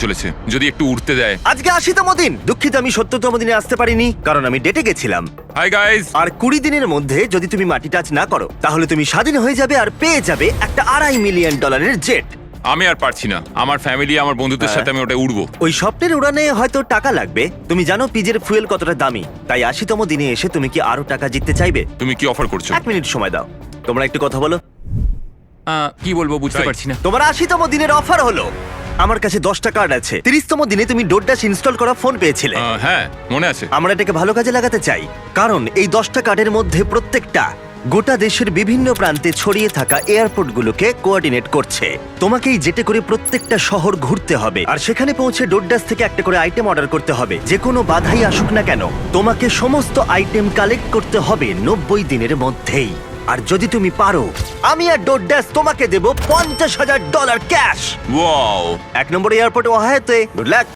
চলেছে যদি একটু উঠতে দেয়। আজকে 80তম দিন। দুঃখিত আমি 70তম দিনে আসতে পারিনি কারণ আমি ডেটে গেছিলাম। Hi guys. আর 20 দিনের মধ্যে যদি তুমি মাটি টাচ না করো তাহলে তুমি স্বাধীন হয়ে যাবে আর পেয়ে যাবে একটা $2.5 মিলিয়ন জেট। আমি আর পারছি না, আমার ফ্যামিলি আমার বন্ধুদের সাথে আমি ওটা উড়বো। ওই স্বপ্নের উড়ানে হয়তো টাকা লাগবে। তুমি জানো পিজের ফুয়েল কতটা দামি, তাই 80তম দিনে এসে তুমি কি আরো টাকা জিততে চাইবে? তুমি কি অফার করছো? 1 মিনিট সময় দাও, তোমরা একটু কথা বলো। কি বলবো বুঝতে তাই। পারছি না। তোমার 80তম দিনের অফার হলো, আমার কাছে 10টা কার্ড আছে। 30তম দিনে তুমি ডোরডাশ ইনস্টল করা ফোন পেয়েছিলে। হ্যাঁ মনে আছে। আমরা এটাকে ভালো কাজে লাগাতে চাই, কারণ এই 10টা কার্ডের মধ্যে প্রত্যেকটা গোটা দেশের বিভিন্ন প্রান্তে ছড়িয়ে থাকা এয়ারপোর্টগুলোকে কোঅর্ডিনেট করছে। তোমাকেই যেতে করে প্রত্যেকটা শহর ঘুরতে হবে, আর সেখানে পৌঁছে ডোরডাস থেকে একটা করে আইটেম অর্ডার করতে হবে। যে কোনো বাধাই আসুক না কেন তোমাকে সমস্ত আইটেম কালেক্ট করতে হবে 90 দিনের মধ্যেই। আর যদি তুমি পারো, আমি আর ডোরডাস তোমাকে দেব $50,000 ক্যাশ। ওয়াও। 1 নম্বর এয়ারপোর্ট ওহায়োতে। গুড লাক।